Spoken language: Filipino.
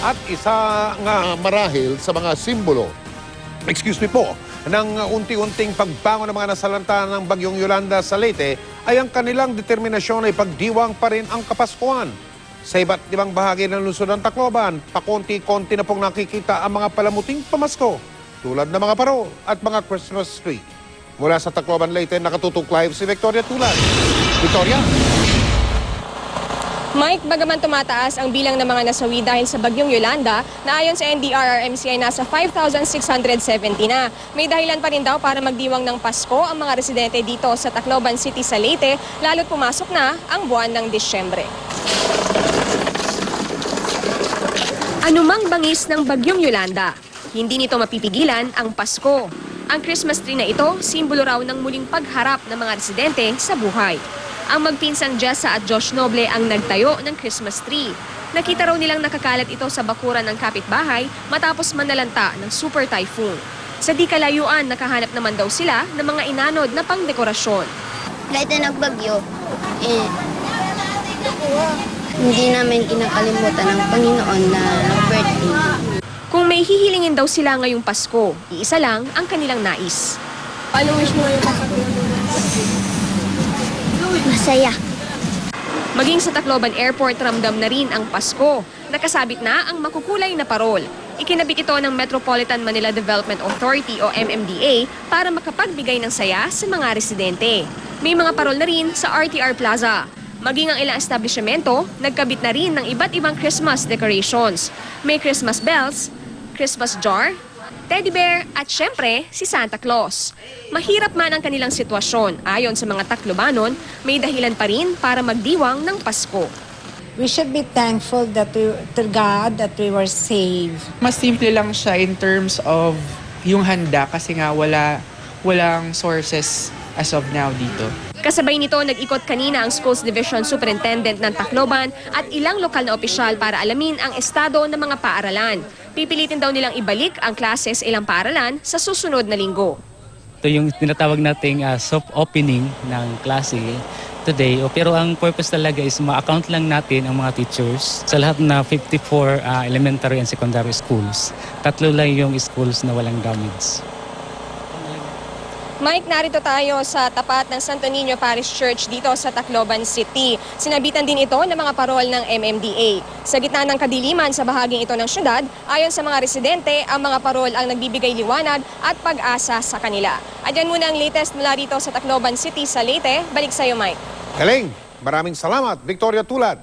At isa nga marahil sa mga simbolo, ng unti-unting pagbangon ng mga nasalanta ng Bagyong Yolanda sa Leyte ay ang kanilang determinasyon ay pagdiwang pa rin ang Kapaskuhan. Sa iba't ibang bahagi ng lungsod ng Tacloban, pakonti-konti na pong nakikita ang mga palamuting pamasko tulad ng mga paro at mga Christmas tree. Mula sa Tacloban, Leyte, nakatutok live si Victoria Tulad. Victoria? Mike, bagaman tumataas ang bilang ng mga nasawi dahil sa Bagyong Yolanda, na ayon sa NDRRMC ay nasa 5,670 na. May dahilan pa rin daw para magdiwang ng Pasko ang mga residente dito sa Tacloban City sa Leyte, lalo't pumasok na ang buwan ng Disyembre. Anumang bangis ng Bagyong Yolanda, hindi nito mapipigilan ang Pasko. Ang Christmas tree na ito, simbolo raw ng muling pagharap ng mga residente sa buhay. Ang magpinsang Jessa at Josh Noble ang nagtayo ng Christmas tree. Nakita raw nilang nakakalat ito sa bakuran ng kapitbahay matapos manalanta ng super typhoon. Sa di kalayuan, nakahanap naman daw sila ng mga inanod na pangdekorasyon. Kahit na nagbagyo, hindi namin kinakalimutan ng Panginoon na birthday. Kung may hihilingin daw sila ngayong Pasko, iisa lang ang kanilang nais. Ano wish mo yung masaya. Maging sa Tacloban Airport, ramdam na rin ang Pasko. Nakasabit na ang makukulay na parol. Ikinabit ito ng Metropolitan Manila Development Authority o MMDA para makapagbigay ng saya sa mga residente. May mga parol na rin sa RTR Plaza. Maging ang ilang establishmento, nagkabit na rin ng iba't ibang Christmas decorations. May Christmas bells, Christmas jar, teddy bear at syempre si Santa Claus. Mahirap man ang kanilang sitwasyon, ayon sa mga Taclobanon, may dahilan pa rin para magdiwang ng Pasko. We should be thankful to God that we were saved. Mas simple lang siya in terms of yung handa kasi nga walang sources as of now dito. Kasabay nito, nag-ikot kanina ang Schools Division Superintendent ng Tacloban at ilang lokal na opisyal para alamin ang estado ng mga paaralan. Pipilitin daw nilang ibalik ang klase sa ilang paaralan sa susunod na linggo. Ito yung tinatawag nating soft opening ng klase today. Pero ang purpose talaga is ma-account lang natin ang mga teachers. Sa lahat na 54 elementary and secondary schools, 3 lang yung schools na walang damage. Mike, narito tayo sa tapat ng Santo Niño Parish Church dito sa Tacloban City. Sinabitan din ito ng mga parol ng MMDA. Sa gitna ng kadiliman sa bahaging ito ng syudad, ayon sa mga residente, ang mga parol ang nagbibigay liwanag at pag-asa sa kanila. At yan muna ang latest mula rito sa Tacloban City sa Leyte. Balik sa iyo, Mike. Galing! Maraming salamat, Victoria Tulad.